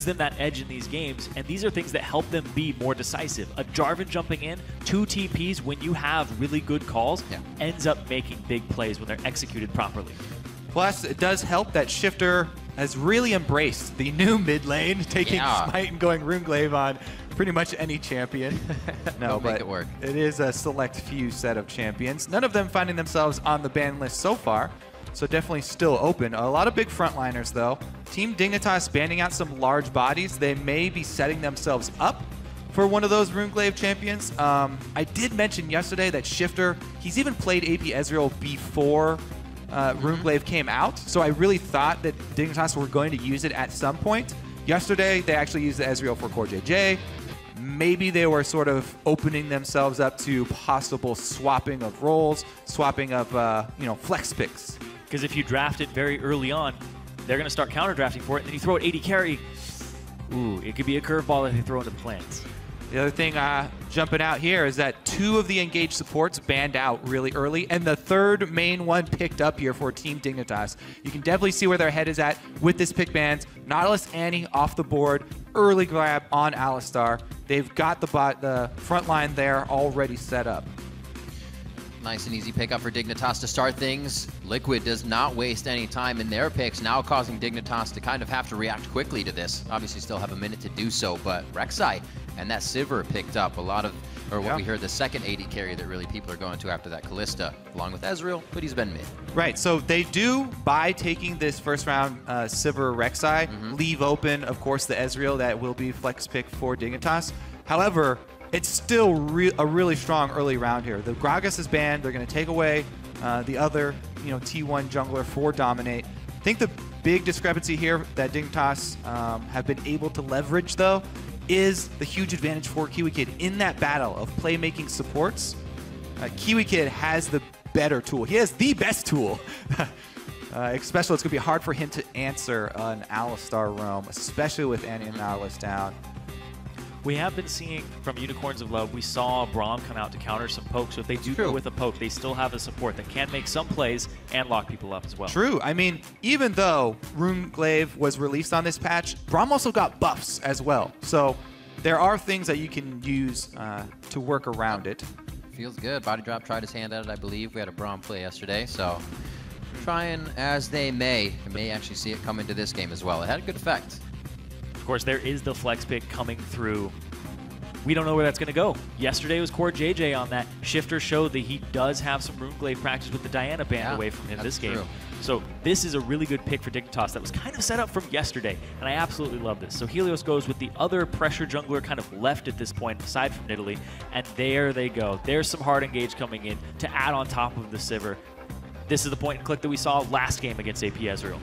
them that edge in these games, and these are things that help them be more decisive. A Jarvan jumping in, 2 TPs when you have really good calls ends up making big plays when they're executed properly. Plus, it does help that Shifter has really embraced the new mid lane, taking Smite and going Runeglaive on pretty much any champion. No, but it is a select few set of champions. None of them finding themselves on the ban list so far, so definitely still open. A lot of big frontliners, though. Team Dignitas banning out some large bodies. They may be setting themselves up for one of those Runeglaive champions. I did mention yesterday that Shifter, he's even played AP Ezreal before Runeglaive came out, so I really thought that Dignitas were going to use it at some point. Yesterday, they actually used the Ezreal for Core JJ. Maybe they were sort of opening themselves up to possible swapping of roles, swapping of flex picks. Because if you draft it very early on, they're going to start counter drafting for it, and then you throw it 80 carry. Ooh, it could be a curveball if they throw into the plans. The other thing jumping out here is that 2 of the engaged supports banned out really early, and the 3rd main one picked up here for Team Dignitas. You can definitely see where their head is at with this pick bans. Nautilus Annie off the board, early grab on Alistar. They've got the front line there already set up. Nice and easy pickup for Dignitas to start things. Liquid does not waste any time in their picks, now causing Dignitas to kind of have to react quickly to this. Obviously still have a minute to do so, but Rek'Sai and that Sivir picked up a lot of, or what we heard, the second AD carry that really people are going to after that Kalista, along with Ezreal, but he's been mid. Right, so they do, by taking this first round Sivir Rek'Sai, leave open, of course, the Ezreal that will be flex pick for Dignitas. However, it's still a really strong early round here. The Gragas is banned. They're going to take away the other T1 jungler for Dominate. I think the big discrepancy here that Dignitas have been able to leverage, though, is the huge advantage for KiwiKid in that battle of playmaking supports. KiwiKid has the better tool. He has the best tool. Especially, it's going to be hard for him to answer an Alistar roam, especially with Annie and Nautilus down. We have been seeing from Unicorns of Love, we saw Braum come out to counter some pokes. So if they do go with a poke, they still have a support that can make some plays and lock people up as well. True. I mean, even though Runeglaive was released on this patch, Braum also got buffs as well. So there are things that you can use to work around it. Feels good. Body Drop tried his hand at it, I believe. We had a Braum play yesterday, so trying as they may actually see it come into this game as well. It had a good effect. Of course, there is the flex pick coming through. We don't know where that's going to go. Yesterday was Core JJ on that. Shifter showed that he does have some Runeglaive practice with the Diana band away from him this game. So this is a really good pick for Dignitas that was kind of set up from yesterday, and I absolutely love this. So Helios goes with the other pressure jungler kind of left at this point, aside from Nidalee, and there they go. There's some hard engage coming in to add on top of the Sivir. This is the point and click that we saw last game against AP Ezreal.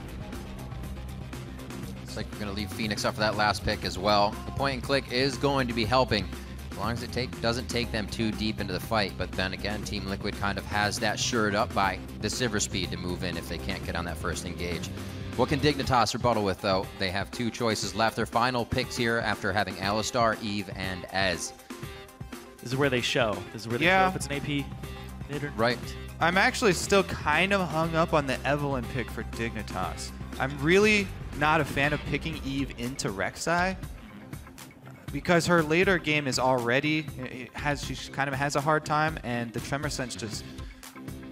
Looks like we're going to leave Phoenix up for that last pick as well. The point and click is going to be helping, as long as it doesn't take them too deep into the fight. But then again, Team Liquid kind of has that shored up by the Sivir speed to move in if they can't get on that first engage. What can Dignitas rebuttal with, though? They have 2 choices left. Their final picks here after having Alistar, Eve, and Ez. This is where they show. This is where they show if it's an AP mid or right. I'm actually still kind of hung up on the Evelynn pick for Dignitas. I'm really not a fan of picking Eve into Rek'Sai because her later game is already she kind of has a hard time, and the Tremor Sense just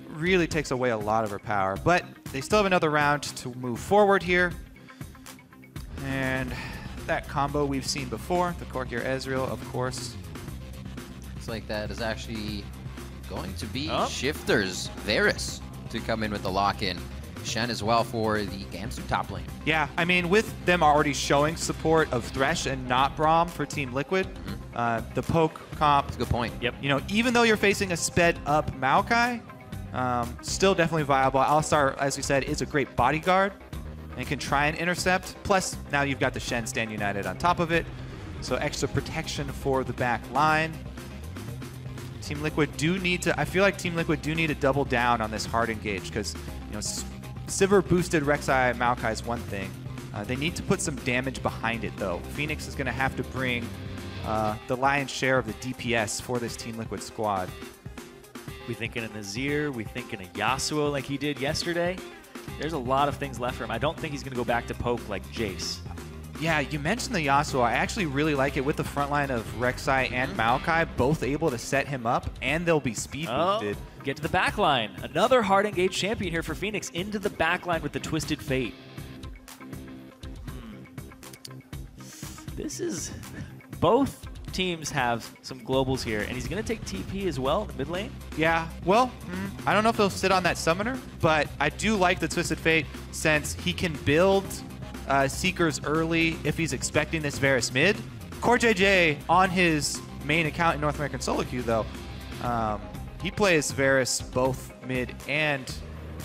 really takes away a lot of her power. But they still have another round to move forward here, and that combo we've seen before, the Corkier Ezreal, of course. It's like that is actually going to be Shifter's Varus to come in with the lock-in. Shen as well for the Gamsu top lane. Yeah, I mean, with them already showing support of Thresh and not Braum for Team Liquid, the poke comp. That's a good point. Yep. You know, even though you're facing a sped up Maokai, still definitely viable. Alistar, as we said, is a great bodyguard and can try and intercept. Plus, now you've got the Shen Stand United on top of it, so extra protection for the back line. Team Liquid do need to, I feel like Team Liquid do need to double down on this hard engage because, you know, Sivir boosted Rek'Sai Maokai is one thing. They need to put some damage behind it, though. Phoenix is going to have to bring the lion's share of the DPS for this Team Liquid squad. We thinking a Nazir, we thinking a Yasuo like he did yesterday. There's a lot of things left for him. I don't think he's going to go back to poke like Jace. Yeah, you mentioned the Yasuo. I actually really like it with the front line of Rek'Sai and Maokai, both able to set him up, and they'll be speed boosted. Get to the back line. Another hard engaged champion here for Phoenix into the back line with the Twisted Fate. This is... Both teams have some globals here, and he's going to take TP as well in the mid lane. Yeah, well, I don't know if he'll sit on that summoner, but I do like the Twisted Fate since he can build Seekers early if he's expecting this Varus mid. CoreJJ on his main account in North American Solo Queue, though, he plays Varus both mid and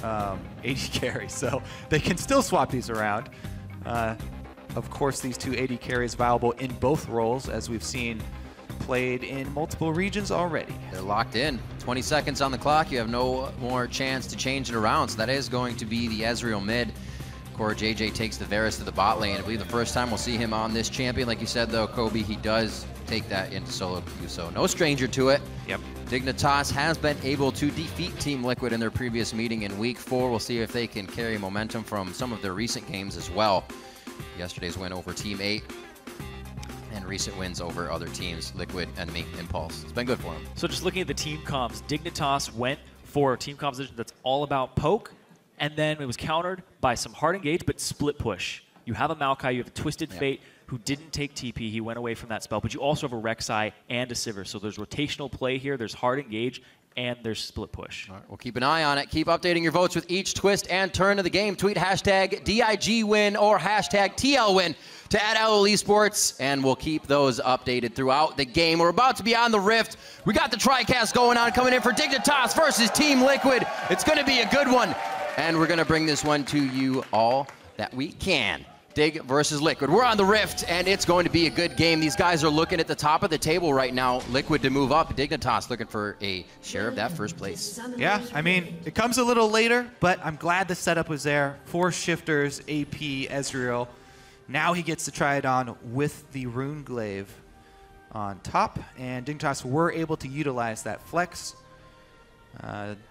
AD carry, so they can still swap these around. Of course, these two AD carries viable in both roles, as we've seen played in multiple regions already. They're locked in. 20 seconds on the clock. You have no more chance to change it around, so that is going to be the Ezreal mid. CoreJJ takes the Varus to the bot lane. I believe the first time we'll see him on this champion. Like you said, though, Kobe, he does take that into solo queue, so no stranger to it. Yep. Dignitas has been able to defeat Team Liquid in their previous meeting in Week 4. We'll see if they can carry momentum from some of their recent games as well. Yesterday's win over Team 8 and recent wins over other teams, Liquid, Enemy, Impulse. It's been good for them. So just looking at the team comps, Dignitas went for a team composition that's all about poke, and then it was countered by some hard engage, but split push. You have a Maokai, you have a Twisted Fate who didn't take TP. He went away from that spell, but you also have a Rek'Sai and a Sivir. So there's rotational play here, there's hard engage, and there's split push. All right, we'll keep an eye on it. Keep updating your votes with each twist and turn of the game. Tweet hashtag DIGWin or hashtag TLWin to @LL Esports, and we'll keep those updated throughout the game. We're about to be on the Rift. We got the TriCast going on, coming in for Dignitas versus Team Liquid. It's going to be a good one, and we're going to bring this one to you all that we can. Dig versus Liquid. We're on the Rift, and it's going to be a good game. These guys are looking at the top of the table right now. Liquid to move up. Dignitas looking for a share of that first place. Yeah, I mean, it comes a little later, but I'm glad the setup was there. 4 shifters, AP, Ezreal. Now he gets to try it on with the Runeglaive on top, and Dignitas were able to utilize that flex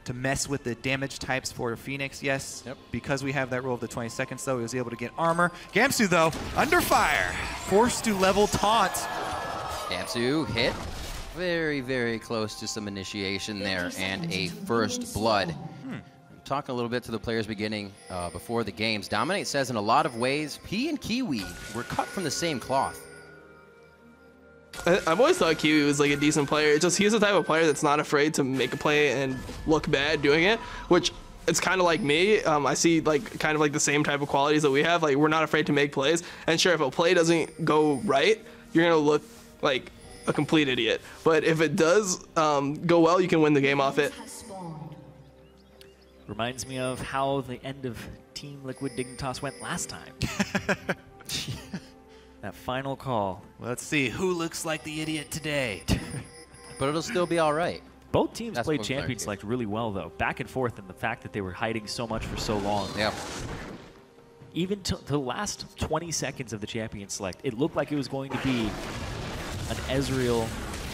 to mess with the damage types for Phoenix, yes. Yep. Because we have that rule of the 20 seconds, though, he was able to get armor. Gamsu, though, under fire, forced to level taunt. Gamsu hit very, very close to some initiation there and a first blood. Talking a little bit to the players beginning before the games. Dominate says in a lot of ways, he and Kiwi were cut from the same cloth. I've always thought Kiwi was like a decent player. It's just he's the type of player that's not afraid to make a play and look bad doing it, which it's kind of like me. I see like kind of like the same type of qualities that we have. Like we're not afraid to make plays. And sure, if a play doesn't go right, you're gonna look like a complete idiot. But if it does go well, you can win the game off it. Reminds me of how the end of Team Liquid Dignitas went last time. That final call. Let's see who looks like the idiot today. But it'll still be all right. Both teams played Champion Select really well, though. Back and forth, and the fact that they were hiding so much for so long. Yeah. Even to the last 20 seconds of the Champion Select, it looked like it was going to be an Ezreal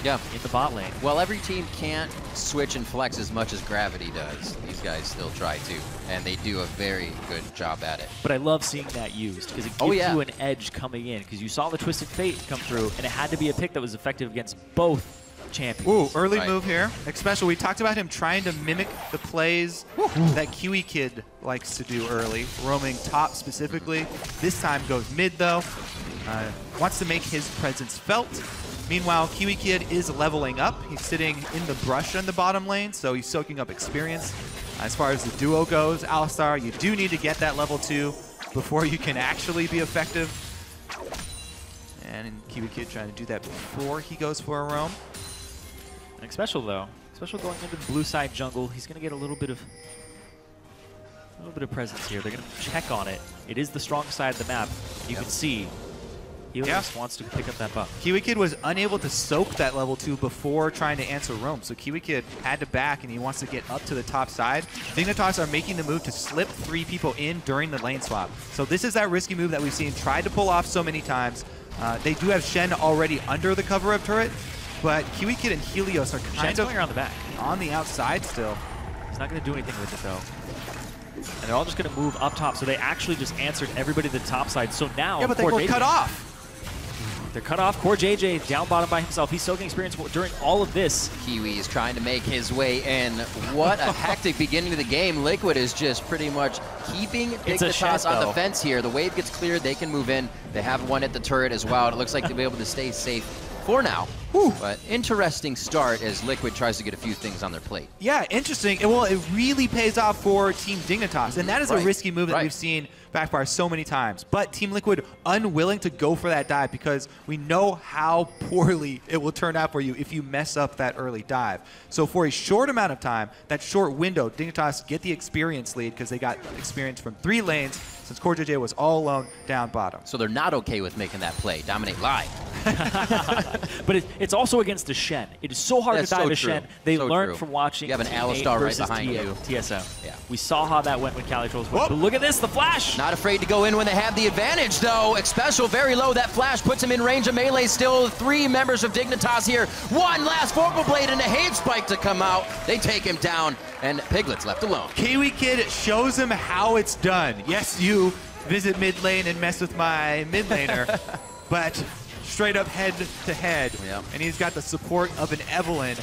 in the bot lane. Well, every team can't switch and flex as much as Gravity does. These guys still try to, and they do a very good job at it. But I love seeing that used, because it gives you an edge coming in, because you saw the Twisted Fate come through, and it had to be a pick that was effective against both champions. Ooh, early move here. Especially, we talked about him trying to mimic the plays that Kiwi Kid likes to do early, roaming top specifically. This time goes mid, though. Wants to make his presence felt. Meanwhile, Kiwi Kid is leveling up. He's sitting in the brush in the bottom lane, so he's soaking up experience. As far as the duo goes, Alistar, you do need to get that level 2 before you can actually be effective. And Kiwi Kid trying to do that before he goes for a roam. And Special, though. Special going into the blue side jungle. He's going to get a little bit of presence here. They're going to check on it. It is the strong side of the map. You can see Helios wants to pick up that buff. Kiwi Kid was unable to soak that level 2 before trying to answer roam, so Kiwi Kid had to back, and he wants to get up to the top side. Dignitas are making the move to slip 3 people in during the lane swap. So this is that risky move that we've seen tried to pull off so many times. They do have Shen already under the cover of turret, but Kiwi Kid and Helios are kind of around the back. On the outside still. He's not going to do anything with it, though. And they're all just going to move up top. So they actually just answered everybody to the top side. So now, yeah, but they were cut off. They're cut off. Core JJ down bottom by himself. He's soaking experience during all of this. Kiwi is trying to make his way in. What a hectic beginning of the game. Liquid is just pretty much keeping Dignitas on the fence here. The wave gets cleared. They can move in. They have one at the turret as well. It looks like they'll be able to stay safe for now. Whew. But interesting start as Liquid tries to get a few things on their plate. Yeah, interesting. Well, it really pays off for Team Dignitas, and that is a risky move that we've seen backfire so many times. But Team Liquid unwilling to go for that dive because we know how poorly it will turn out for you if you mess up that early dive. So for a short amount of time, that short window, Dignitas get the experience lead because they got experience from 3 lanes since Core JJ was all alone down bottom. So they're not okay with making that play. Dominate live. But it's also against the Shen. It is so hard to dive a Shen. They learned from watching. You have an Alistar right behind you. TSM. Yeah. We saw how that went when Cali Trolls went. But look at this, the flash! Not afraid to go in when they have the advantage, though. Special very low. That flash puts him in range of melee. Still 3 members of Dignitas here. One last Vorpal Blade and a Hate Spike to come out. They take him down, and Piglet's left alone. Kiwi Kid shows him how it's done. Yes, you visit mid lane and mess with my mid laner, but straight up head to head. Yep. And he's got the support of an Evelyn.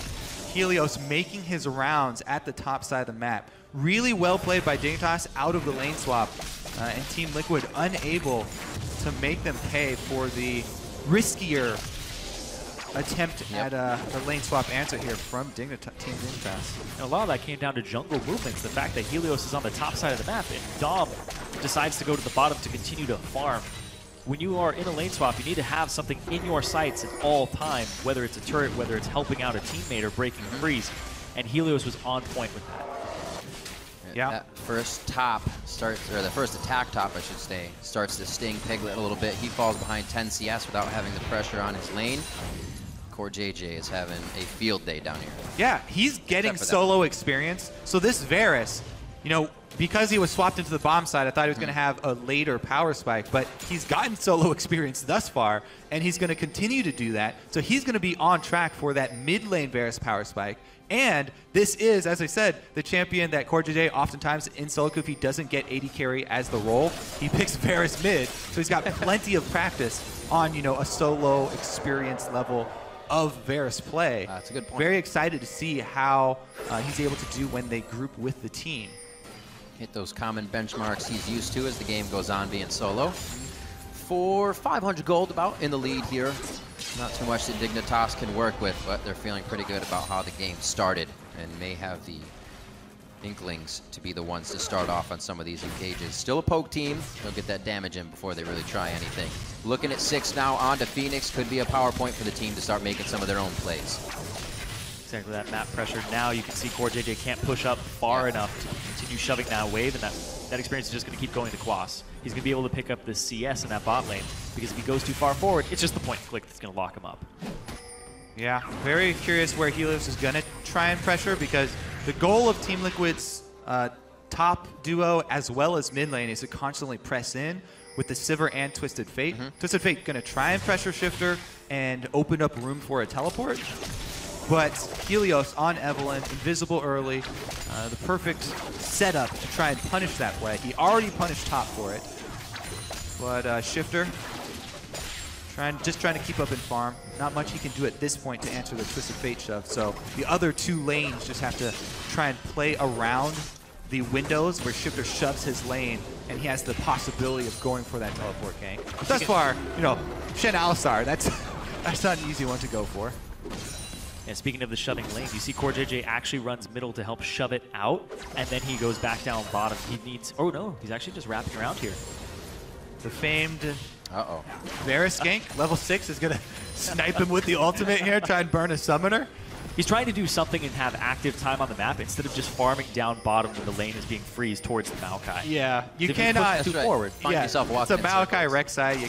Helios making his rounds at the top side of the map. Really well played by Dignitas out of the lane swap. And Team Liquid unable to make them pay for the riskier attempt at the lane swap answer here from Team Dignitas. And a lot of that came down to jungle movements. The fact that Helios is on the top side of the map and Dom decides to go to the bottom to continue to farm. When you are in a lane swap, you need to have something in your sights at all time, whether it's a turret, whether it's helping out a teammate or breaking a freeze. And Helios was on point with that. Yeah. That first top starts, or the first attack top, I should say, starts to sting Piglet a little bit. He falls behind 10 CS without having the pressure on his lane. Core JJ is having a field day down here. Yeah, he's getting solo experience. So this Varus, you know, because he was swapped into the bomb side, I thought he was going to have a later power spike, but he's gotten solo experience thus far, and he's going to continue to do that. So he's going to be on track for that mid lane Varus power spike. And this is, as I said, the champion that Core JJ oftentimes in solo queue, if he doesn't get AD carry as the role, he picks Varus mid. So he's got plenty of practice on, you know, a solo experience level of Varus play. That's a good point. Very excited to see how he's able to do when they group with the team. Hit those common benchmarks he's used to as the game goes on being solo. For 500 gold about in the lead here. Not too much that Dignitas can work with, but they're feeling pretty good about how the game started and may have the Inklings to be the ones to start off on some of these engages. Still a poke team. They'll get that damage in before they really try anything. Looking at 6 now on to Phoenix. Could be a power point for the team to start making some of their own plays. Exactly that map pressure. Now you can see Core JJ can't push up far enough to continue shoving that wave, and that experience is just going to keep going to Quas. He's going to be able to pick up the CS in that bot lane, because if he goes too far forward, it's just the point and click that's going to lock him up. Yeah, very curious where Helios is going to try and pressure, because the goal of Team Liquid's top duo as well as mid lane is to constantly press in with the Sivir and Twisted Fate. Twisted Fate going to try and pressure Shifter and open up room for a teleport. But Helios on Evelyn, invisible early, the perfect setup to try and punish that play. He already punished top for it. But Shifter, just trying to keep up in farm. Not much he can do at this point to answer the Twisted Fate shove. So the other 2 lanes just have to try and play around the windows where Shifter shoves his lane, and he has the possibility of going for that teleport gank. But thus far, you know, Shen Alistar, that's not an easy one to go for. And speaking of the shoving lanes, you see Core JJ actually runs middle to help shove it out, and then he goes back down bottom. He needs, oh no, he's actually just wrapping around here. The famed Varus gank, level 6, is going to snipe him with the ultimate here, try and burn a summoner. He's trying to do something and have active time on the map instead of just farming down bottom when the lane is being freezed towards the Maokai. Yeah, you cannot too forward. Find yourself walking. It's a Maokai Rek'Sai. You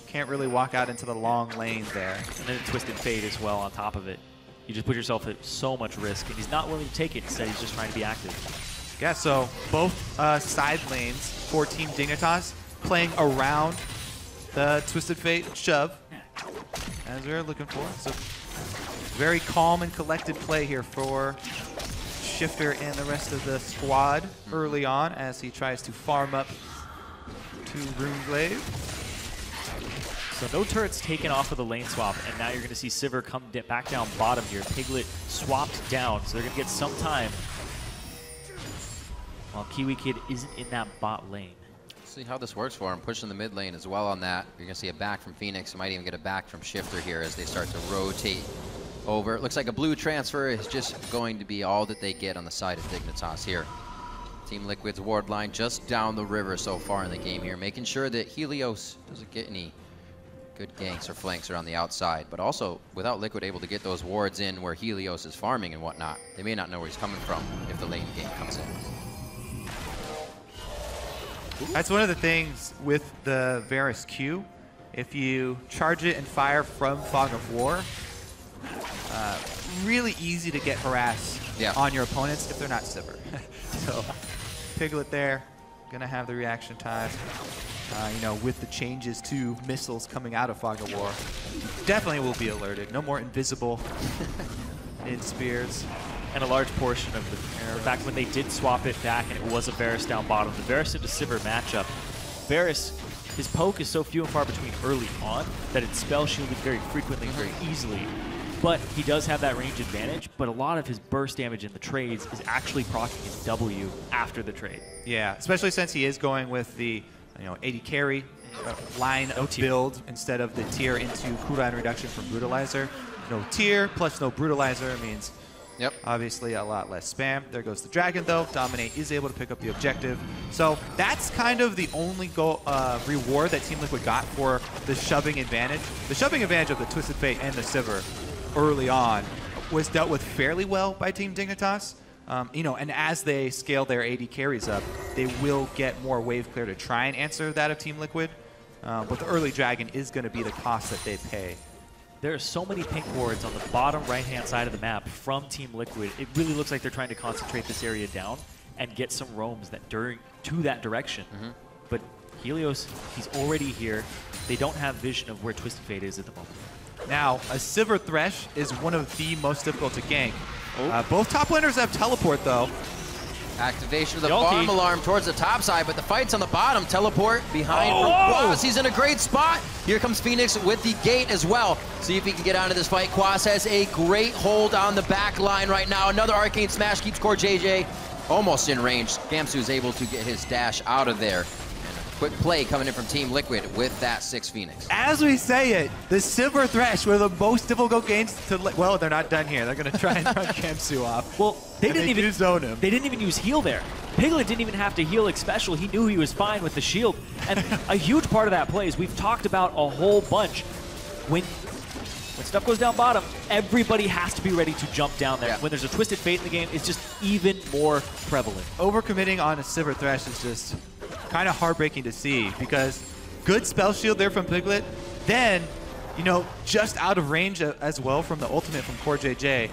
can't really walk out into the long lane there. And then a Twisted Fate as well on top of it. You just put yourself at so much risk, and he's not willing to take it. Instead, he's just trying to be active. Yeah, so both side lanes for Team Dignitas playing around the Twisted Fate shove, as we were looking for. So very calm and collected play here for Shifter and the rest of the squad early on as he tries to farm up to Runeglaive. So no turrets taken off of the lane swap, and now you're going to see Sivir come back down bottom here. Piglet swapped down, so they're going to get some time while Kiwi Kid isn't in that bot lane. See how this works for him, pushing the mid lane as well on that. You're going to see a back from Phoenix. You might even get a back from Shifter here as they start to rotate over. It looks like a blue transfer is just going to be all that they get on the side of Dignitas here. Team Liquid's ward line just down the river so far in the game here, making sure that Helios doesn't get any good ganks or flanks around the outside, but also without Liquid able to get those wards in where Helios is farming and whatnot, they may not know where he's coming from if the lane game comes in. That's one of the things with the Varus Q. If you charge it and fire from Fog of War, really easy to get harassed on your opponents if they're not Sivir. So Piglet there, gonna have the reaction time. You know, with the changes to missiles coming out of Fog of War, definitely will be alerted. No more invisible mid-spears. And a large portion of the fact when they did swap it back and it was a Varus down bottom, the Varus into Sivir matchup, Varus, his poke is so few and far between early on that it's spell shielded very frequently and very easily. But he does have that range advantage, but a lot of his burst damage in the trades is actually proccing his W after the trade. Yeah, especially since he is going with the AD carry line of build instead of the tier into cooldown reduction from Brutalizer. No tier plus no Brutalizer means obviously a lot less spam. There goes the dragon though. Dominate is able to pick up the objective. So that's kind of the only reward that Team Liquid got for the shoving advantage. The shoving advantage of the Twisted Fate and the Sivir early on was dealt with fairly well by Team Dignitas. And as they scale their AD carries up, they will get more wave clear to try and answer that of Team Liquid. But the early dragon is going to be the cost that they pay. There are so many pink wards on the bottom right-hand side of the map from Team Liquid. It really looks like they're trying to concentrate this area down and get some roams to that direction. But Helios, he's already here. They don't have vision of where Twisted Fate is at the moment. Now, a Sivir Thresh is one of the most difficult to gank. Both top laners have teleport, though. Activation of the farm alarm towards the top side, but the fight's on the bottom. Teleport behind from Quas. He's in a great spot. Here comes Phoenix with the gate as well. See if he can get onto this fight. Quas has a great hold on the back line right now. Another Arcane Smash keeps Core JJ almost in range. Gamsu is able to get his dash out of there. Quick play coming in from Team Liquid with that 6 Phoenix. As we say it, the Sivir Thresh were the most difficult games to... Well, they're not done here. They're going to try and run Gamsu off. Well, they didn't even zone him. They didn't even use heal there. Piglet didn't even have to heal special. He knew he was fine with the shield. And a huge part of that play is we've talked about a whole bunch. When stuff goes down bottom, everybody has to be ready to jump down there. When there's a Twisted Fate in the game, it's just even more prevalent. Overcommitting on a Sivir Thresh is just kind of heartbreaking to see because good spell shield there from Piglet. Then, just out of range as well from the ultimate from Core JJ.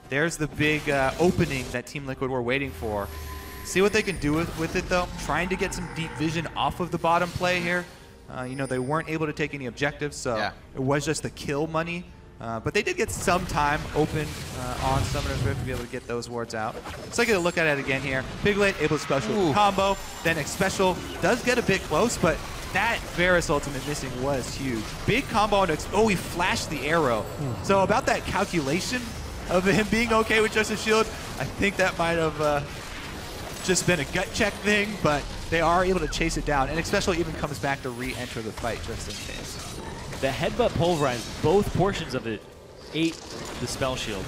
There's the big opening that Team Liquid were waiting for. See what they can do with it, though. Trying to get some deep vision off of the bottom play here. They weren't able to take any objectives, so it was just the kill money. But they did get some time open on Summoner's Rift to be able to get those wards out. So I get a look at it again here. Piglet able to special combo. Then X-Special does get a bit close, but that Varus ultimate missing was huge. Big combo on he flashed the arrow. So about that calculation of him being okay with just a shield, I think that might have just been a gut check thing, but they are able to chase it down. And X-Special even comes back to re-enter the fight just in case. The headbutt pulverized both portions of it, ate the spell shield.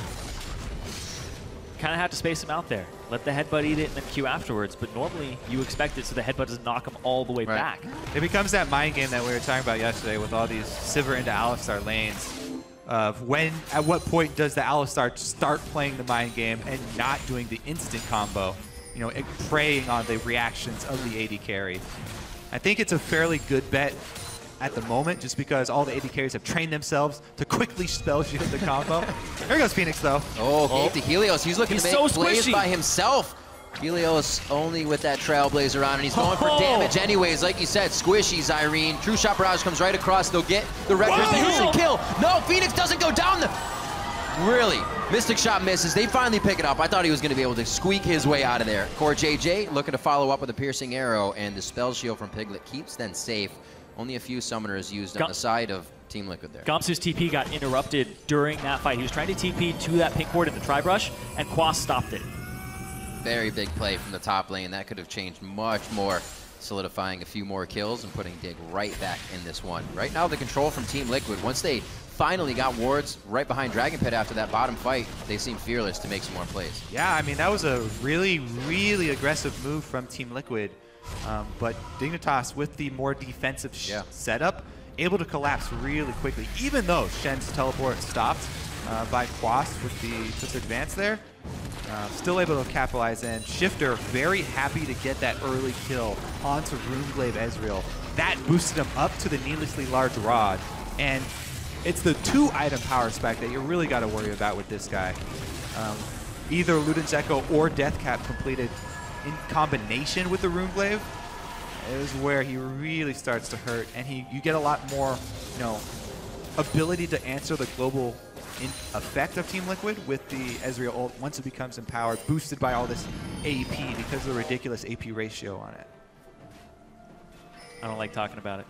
Kind of have to space him out there. Let the headbutt eat it and then Q afterwards, but normally you expect it so the headbutt doesn't knock him all the way back. It becomes that mind game that we were talking about yesterday with all these Sivir into Alistar lanes. Of at what point does the Alistar start playing the mind game and not doing the instant combo? Preying on the reactions of the AD carry. I think it's a fairly good bet at the moment, just because all the AD carries have trained themselves to quickly spell shield the combo. There goes Phoenix, though. Gate to Helios. He's looking to make plays by himself. Helios only with that Trailblazer on, and he's going for damage anyways. Like you said, squishies, Irene. True Shot Barrage comes right across. They'll get the record. Kill. No, Phoenix doesn't go down. really, Mystic Shot misses. They finally pick it up. I thought he was going to be able to squeak his way out of there. Core JJ looking to follow up with a piercing arrow, and the spell shield from Piglet keeps them safe. Only a few summoners used on the side of Team Liquid there. Gamsu's TP got interrupted during that fight. He was trying to TP to that pink ward in the tri-brush, and Quas stopped it. Very big play from the top lane. That could have changed much more, solidifying a few more kills and putting Dig right back in this one. Right now, the control from Team Liquid, once they finally got wards right behind Dragon Pit after that bottom fight, they seem fearless to make some more plays. Yeah, I mean, that was a really, really aggressive move from Team Liquid. But Dignitas, with the more defensive setup, able to collapse really quickly, even though Shen's teleport stopped by Quas with the Twisted Advance there. Still able to capitalize, and Shifter very happy to get that early kill onto Runeglaive Ezreal. That boosted him up to the needlessly large rod, and it's the 2-item power spec that you really got to worry about with this guy. Either Luden's Echo or Deathcap completed in combination with the Runeglaive is where he really starts to hurt, and you get a lot more, ability to answer the global effect of Team Liquid with the Ezreal ult once it becomes empowered, boosted by all this AP because of the ridiculous AP ratio on it. I don't like talking about it.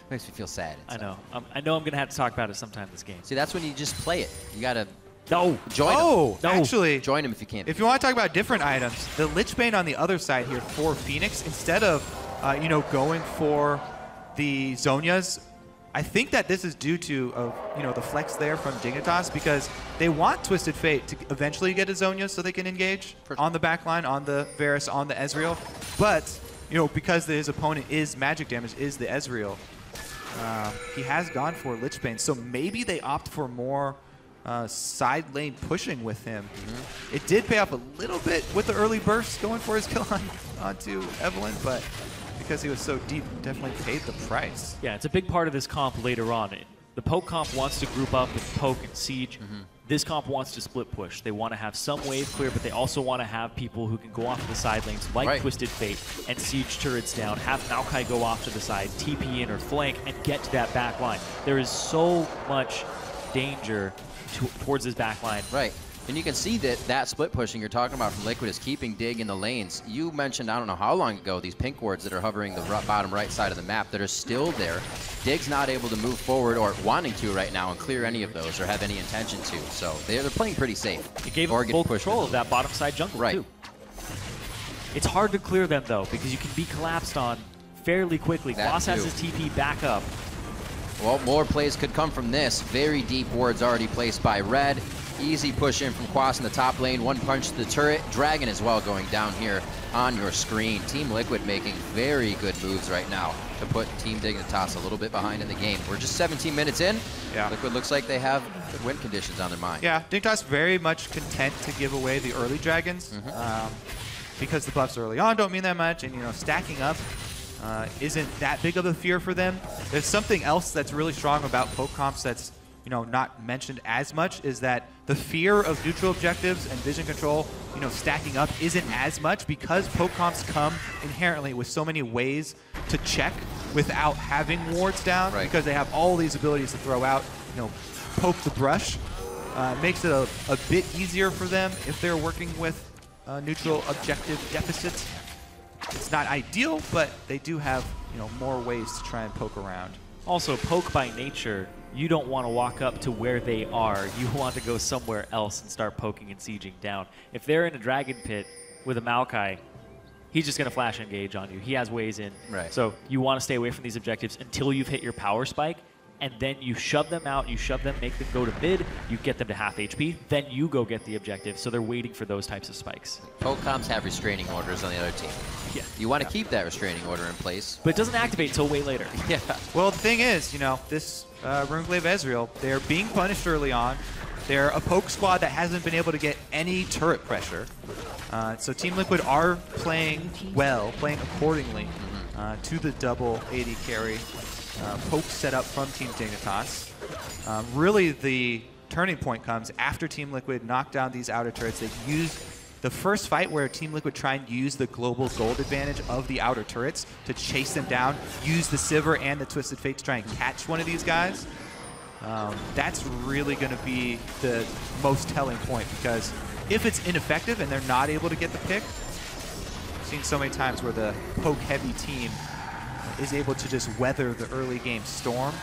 Makes me feel sad. I know. I know I'm going to have to talk about it sometime this game. See, that's when you just play it. You got to join him. Actually, join him if you can. If you want to talk about different items, the Lich Bane on the other side here for Phoenix, instead of going for the Zhonya's, I think that this is due to the flex there from Dignitas, because they want Twisted Fate to eventually get a Zhonya so they can engage on the back line, on the Varus, on the Ezreal. But because his opponent is magic damage, is the Ezreal, he has gone for Lich Bane. So maybe they opt for more side lane pushing with him. It did pay off a little bit with the early burst going for his kill onto Evelynn, but because he was so deep, definitely paid the price. Yeah, it's a big part of this comp later on. The poke comp wants to group up with poke and siege. This comp wants to split push. They want to have some wave clear, but they also want to have people who can go off to the side lanes like Twisted Fate and siege turrets down, have Maokai go off to the side, TP in or flank, and get to that back line. There is so much danger towards his back line. Right. And you can see that split pushing you're talking about from Liquid is keeping Dig in the lanes. You mentioned, I don't know how long ago, these pink wards that are hovering the bottom right side of the map that are still there. Dig's not able to move forward or wanting to right now and clear any of those or have any intention to. So they're playing pretty safe. It gave him full control of that bottom side jungle too. It's hard to clear them though, because you can be collapsed on fairly quickly. Quas has his TP back up. Well, more plays could come from this. Very deep wards already placed by Red. Easy push in from Quas in the top lane. One punch to the turret. Dragon as well going down here on your screen. Team Liquid making very good moves right now to put Team Dignitas a little bit behind in the game. We're just 17 minutes in. Yeah. Liquid looks like they have good win conditions on their mind. Yeah, Dignitas very much content to give away the early dragons because the buffs early on don't mean that much, and stacking up isn't that big of a fear for them. There's something else that's really strong about poke comps that's not mentioned as much, is that the fear of neutral objectives and vision control, stacking up isn't as much because poke comps come inherently with so many ways to check without having wards down, because they have all these abilities to throw out, poke the brush. Makes it a bit easier for them if they're working with neutral objective deficits. It's not ideal, but they do have, more ways to try and poke around. Also, poke by nature, you don't want to walk up to where they are. You want to go somewhere else and start poking and sieging down. If they're in a Dragon Pit with a Maokai, he's just going to flash engage on you. He has ways in. So you want to stay away from these objectives until you've hit your power spike, and then you shove them out, you shove them, make them go to mid, you get them to half HP, then you go get the objective. So they're waiting for those types of spikes. Poke comps have restraining orders on the other team. Yeah. You want to keep that restraining order in place. But it doesn't activate until way later. Yeah. Well, the thing is, this Runeglaive Ezreal, they're being punished early on. They're a poke squad that hasn't been able to get any turret pressure. So Team Liquid are playing well, playing accordingly to the double AD carry. Poke set up from Team Dignitas. Really, the turning point comes after Team Liquid knock down these outer turrets. They use the first fight where Team Liquid try and use the global gold advantage of the outer turrets to chase them down, use the Sivir and the Twisted Fate to try and catch one of these guys. That's really going to be the most telling point, because if it's ineffective and they're not able to get the pick, I've seen so many times where the poke-heavy team is able to just weather the early game storm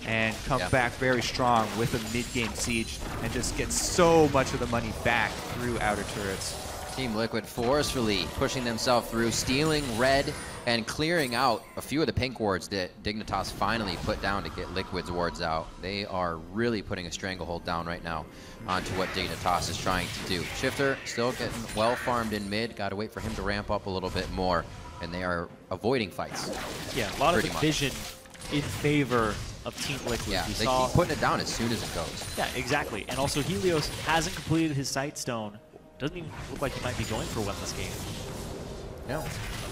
and come back very strong with a mid-game siege and just get so much of the money back through outer turrets. Team Liquid forcefully pushing themselves through, stealing red and clearing out a few of the pink wards that Dignitas finally put down to get Liquid's wards out. They are really putting a stranglehold down right now onto what Dignitas is trying to do. Shifter still getting well farmed in mid. Got to wait for him to ramp up a little bit more, and they are avoiding fights. Yeah, a lot of division in favor of Team Liquid. Yeah, they keep putting it down as soon as it goes. Yeah, exactly. And also Helios hasn't completed his Sightstone. Doesn't even look like he might be going for one this game. No.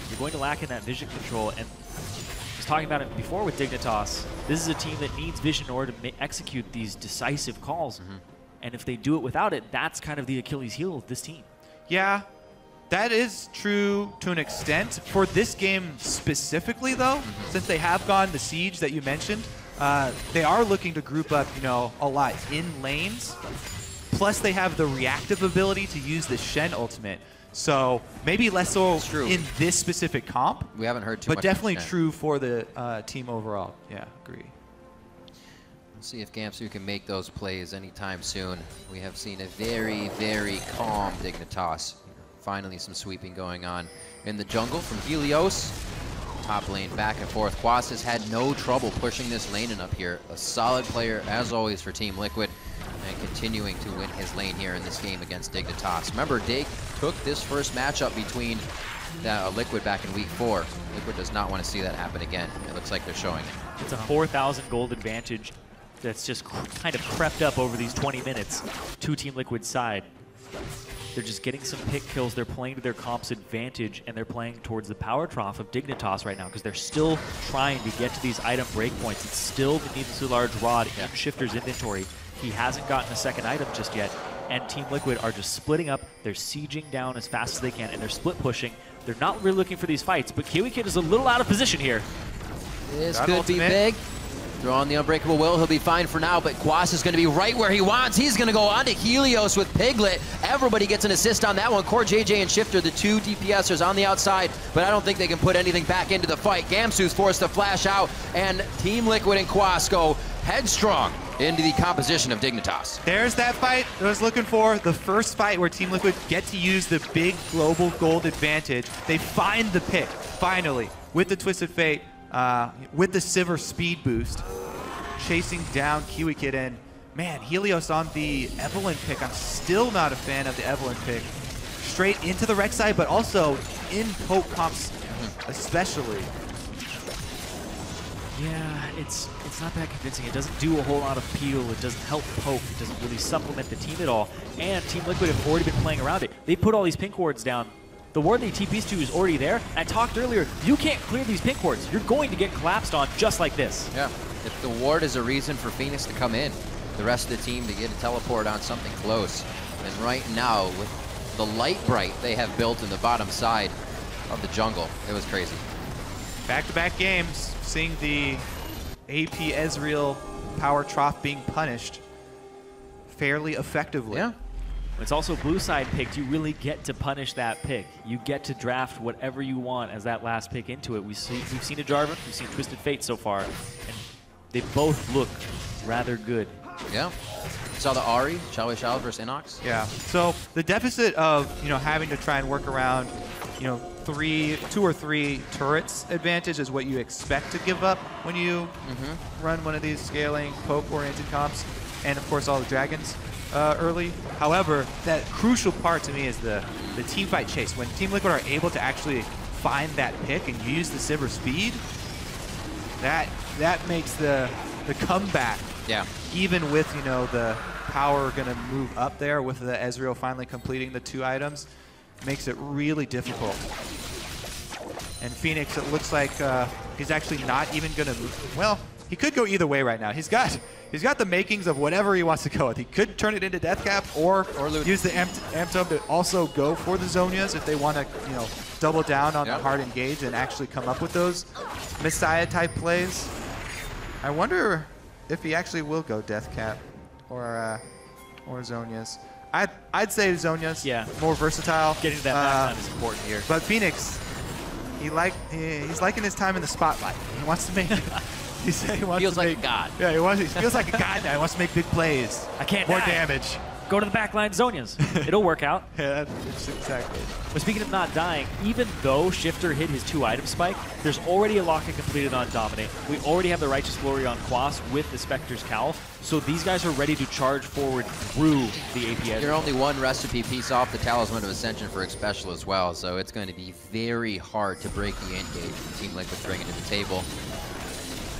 You're going to lack in that vision control, and I was talking about it before with Dignitas. This is a team that needs vision in order to execute these decisive calls, and if they do it without it, that's kind of the Achilles heel of this team. Yeah, that is true to an extent. For this game specifically, though, since they have gone the siege that you mentioned, they are looking to group up, a lot in lanes. Plus, they have the reactive ability to use the Shen ultimate. So maybe less so in this specific comp. We haven't heard too much. But definitely true for the team overall. Yeah, agree. Let's see if Gamsu can make those plays anytime soon. We have seen a very, very calm Dignitas. Finally some sweeping going on in the jungle from Helios. Top lane back and forth. Quas has had no trouble pushing this lane up here. A solid player, as always, for Team Liquid, and continuing to win his lane here in this game against Dignitas. Remember, Dig took this first matchup between Liquid back in week 4. Liquid does not want to see that happen again. It looks like they're showing it. It's a 4,000 gold advantage that's just kind of crept up over these 20 minutes to Team Liquid's side. They're just getting some pick kills. They're playing to their comp's advantage, and they're playing towards the power trough of Dignitas right now because they're still trying to get to these item breakpoints. It's still the needlessly large rod in Shifter's inventory. He hasn't gotten a second item just yet, and Team Liquid are just splitting up. They're sieging down as fast as they can, and they're split pushing. They're not really looking for these fights, but Kiwi Kid is a little out of position here. This could be big. Throw on the Unbreakable Will. He'll be fine for now, but Quas is going to be right where he wants. He's going to go on to Helios with Piglet. Everybody gets an assist on that one. Core JJ and Shifter, the two DPSers on the outside, but I don't think they can put anything back into the fight. Gamsu's forced to flash out, and Team Liquid and Quas go headstrong into the composition of Dignitas. There's that fight I was looking for. The first fight where Team Liquid get to use the big global gold advantage. They find the pick, finally, with the Twisted Fate, with the Sivir speed boost, chasing down Kiwi Kid. And man, Helios on the Evelyn pick. I'm still not a fan of the Evelyn pick. Straight into the Rex side, but also in poke comps especially. Yeah, it's not that convincing. It doesn't do a whole lot of peel. It doesn't help poke. It doesn't really supplement the team at all. And Team Liquid have already been playing around it. They put all these pink wards down. The ward they TPs to is already there. I talked earlier, you can't clear these pink wards. You're going to get collapsed on just like this. Yeah, if the ward is a reason for Phoenix to come in, the rest of the team to get a teleport on something close. And right now, with the light bright they have built in the bottom side of the jungle, it was crazy. Back-to-back games, seeing the AP Ezreal power trough being punished fairly effectively. Yeah. It's also blue side picked. You really get to punish that pick. You get to draft whatever you want as that last pick into it. We've seen a Jarvan, we've seen Twisted Fate so far, and they both look rather good. Yeah. Saw the Ahri, Shall versus Inox. Yeah. So the deficit of having to try and work around 2 or 3 turrets advantage is what you expect to give up when you run one of these scaling poke-oriented comps, and of course all the dragons early. However, that crucial part to me is the team fight chase. When Team Liquid are able to actually find that pick and use the Sivir speed, that makes the comeback. Yeah. Even with the power going to move up there with the Ezreal finally completing the 2 items, makes it really difficult. And Phoenix, it looks like he's actually not even going to move. Well, he could go either way right now. He's got the makings of whatever he wants to go with. He could turn it into Deathcap or use the Amp Tub to also go for the Zhonya's if they want to, double down on the hard engage and actually come up with those Messiah-type plays. I wonder if he actually will go Death Cap or Zhonya's. I'd say Zhonya's. Yeah. More versatile. Getting to that back line is important here. But Phoenix, he's liking his time in the spotlight. He wants to make. He feels like a god. Yeah, he feels like a god now. He wants to make big plays. I can't more die. damage. Go to the back line, Zhonya's. It'll work out. Yeah, that's exactly. But speaking of not dying, even though Shifter hit his 2-item spike, there's already a lock-in completed on Dominate. We already have the Righteous Glory on Quas with the Spectre's Cowl, so these guys are ready to charge forward through the APS. You're only one recipe piece off the Talisman of Ascension for Xpecial as well, so it's going to be very hard to break the engage from Team Liquid bringing to the table.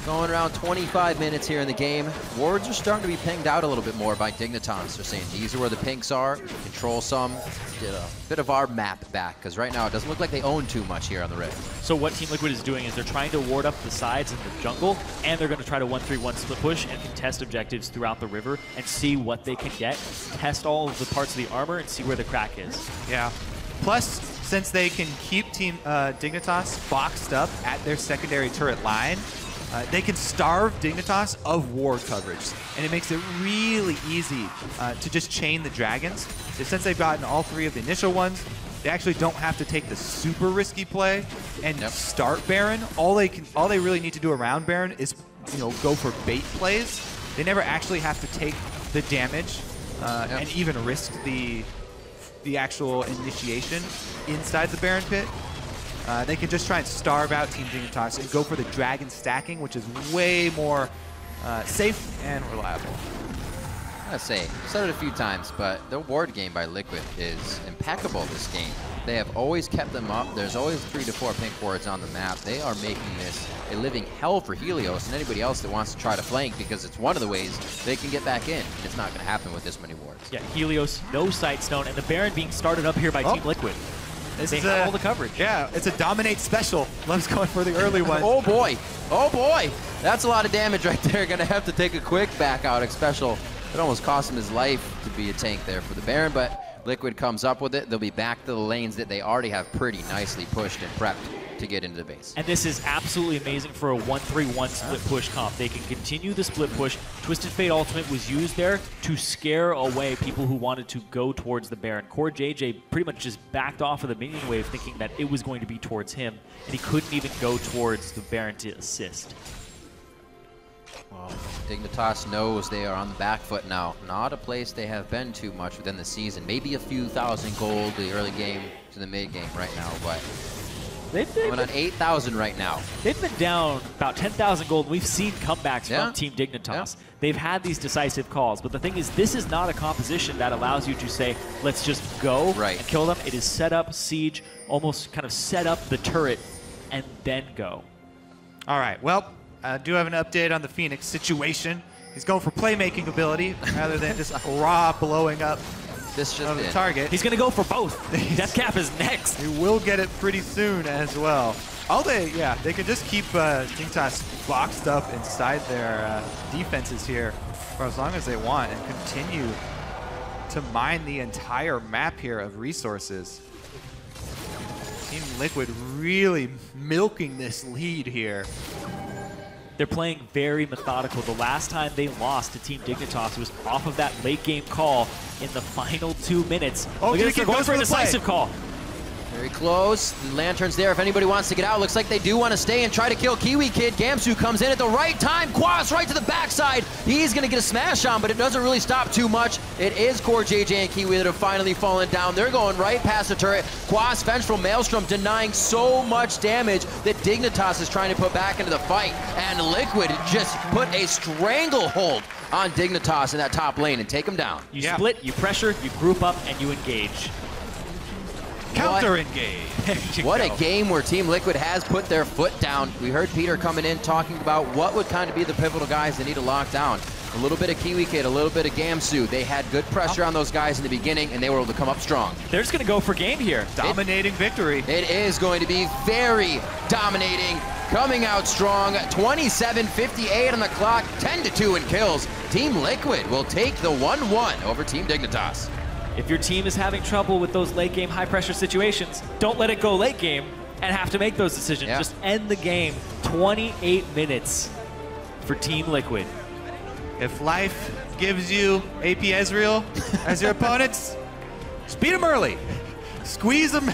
Going around 25 minutes here in the game. Wards are starting to be pinged out a little bit more by Dignitas. They're saying these are where the pinks are. Control some. Get a bit of our map back, because right now it doesn't look like they own too much here on the Rift. So what Team Liquid is doing is they're trying to ward up the sides in the jungle, and they're going to try to 1-3-1 split push and contest objectives throughout the river and see what they can get. Test all of the parts of the armor and see where the crack is. Yeah. Plus, since they can keep Team Dignitas boxed up at their secondary turret line, they can starve Dignitas of ward coverage, and it makes it really easy to just chain the dragons. So since they've gotten all 3 of the initial ones, they actually don't have to take the super risky play and start Baron. All they really need to do around Baron is, go for bait plays. They never actually have to take the damage and even risk the actual initiation inside the Baron pit. They can just try and starve out Team Dignitas and go for the dragon stacking, which is way more safe and reliable. I say, I've said it a few times, but the ward game by Liquid is impeccable this game. They have always kept them up. There's always 3 to 4 pink wards on the map. They are making this a living hell for Helios and anybody else that wants to try to flank, because it's one of the ways they can get back in. And it's not going to happen with this many wards. Yeah, Helios, no Sightstone, and the Baron being started up here by Team Liquid. They have all the coverage. Yeah, it's a Dominate special. Love's going for the early one. Oh boy, oh boy. That's a lot of damage right there. Gonna have to take a quick back out special. It almost cost him his life to be a tank there for the Baron, but Liquid comes up with it. They'll be back to the lanes that they already have pretty nicely pushed and prepped to get into the base. And this is absolutely amazing for a 1-3-1 split push comp. They can continue the split push. Twisted Fate Ultimate was used there to scare away people who wanted to go towards the Baron. Core JJ pretty much just backed off of the minion wave thinking that it was going to be towards him, and he couldn't even go towards the Baron to assist. Well, Dignitas knows they are on the back foot now. Not a place they have been too much within the season. Maybe a few thousand gold the early game to the mid game right now, but they've on 8,000 right now. They've been down about 10,000 gold. We've seen comebacks from Team Dignitas. Yeah. They've had these decisive calls, but the thing is, this is not a composition that allows you to say, let's just go and kill them. It is set up, siege, almost kind of set up the turret, and then go. All right, well, I do have an update on the Phoenix situation. He's going for playmaking ability rather than just raw blowing up of the target. He's going to go for both. Death Cap is next. He will get it pretty soon as well. They can just keep Dignitas boxed up inside their defenses here for as long as they want and continue to mine the entire map here of resources. Team Liquid really milking this lead here. They're playing very methodical. The last time they lost to Team Dignitas was off of that late game call in the final 2 minutes. Look at this, they're going for a decisive call. Very close. The Lantern's there if anybody wants to get out. Looks like they do want to stay and try to kill Kiwi Kid. Gamsu comes in at the right time. Quas right to the backside. He's going to get a smash on, but it doesn't really stop too much. It is Core JJ and Kiwi that have finally fallen down. They're going right past the turret. Quas, Vengeful Maelstrom denying so much damage that Dignitas is trying to put back into the fight. And Liquid just put a stranglehold on Dignitas in that top lane and take him down. You split, you pressure, you group up, and you engage. Counter-engage. What a game where Team Liquid has put their foot down. We heard Peter coming in talking about what would kind of be the pivotal guys they need to lock down. A little bit of Kiwi Kid, a little bit of Gamsu. They had good pressure on those guys in the beginning, and they were able to come up strong. They're just going to go for game here. Dominating victory. It is going to be very dominating. Coming out strong, 27:58 on the clock, 10-2 in kills. Team Liquid will take the 1-1 over Team Dignitas. If your team is having trouble with those late game high pressure situations, don't let it go late game and have to make those decisions. Just end the game. 28 minutes for Team Liquid. If life gives you AP Ezreal as your opponents, just beat them early. Squeeze them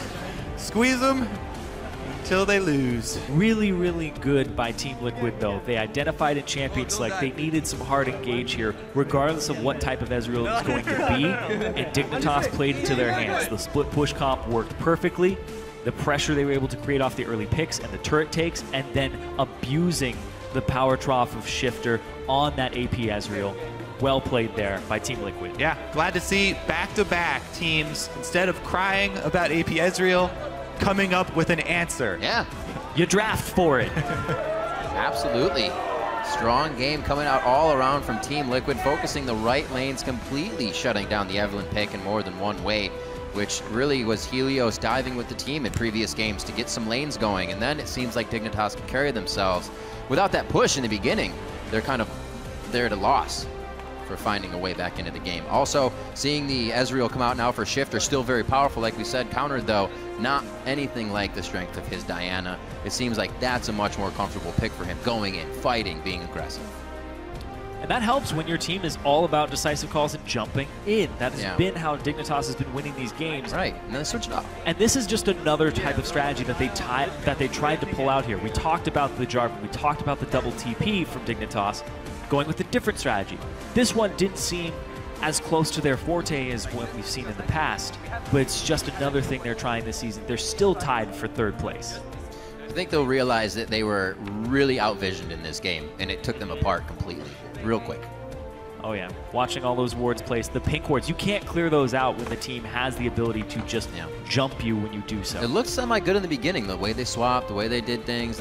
until they lose. Really, really good by Team Liquid, though. They identified in Champion Select they needed some hard engage here, regardless of what type of Ezreal it was going to be, and Dignitas played into their hands. The split push comp worked perfectly. The pressure they were able to create off the early picks and the turret takes, and then abusing the power trough of Shifter on that AP Ezreal. Well played there by Team Liquid. Yeah, glad to see back-to-back teams, instead of crying about AP Ezreal, coming up with an answer. Yeah. You draft for it. Absolutely. Strong game coming out all around from Team Liquid, focusing the right lanes, completely shutting down the Evelynn pick in more than one way, which really was Helios diving with the team in previous games to get some lanes going. And then it seems like Dignitas can carry themselves. Without that push in the beginning, they're kind of there at a loss for finding a way back into the game. Also, seeing the Ezreal come out now for Shifter, still very powerful, like we said, countered though, not anything like the strength of his Diana. It seems like that's a much more comfortable pick for him, going in, fighting, being aggressive. And that helps when your team is all about decisive calls and jumping in. That has been how Dignitas has been winning these games. Right, and then they switch it up. And this is just another type of strategy that they tried to pull out here. We talked about the Jarvan, we talked about the double TP from Dignitas, going with a different strategy. This one didn't seem as close to their forte as what we've seen in the past, but it's just another thing they're trying this season. They're still tied for third place. I think they'll realize that they were really outvisioned in this game, and it took them apart completely, real quick. Oh yeah, watching all those wards placed, the pink wards, you can't clear those out when the team has the ability to just jump you when you do so. It looked semi-good in the beginning, the way they swapped, the way they did things.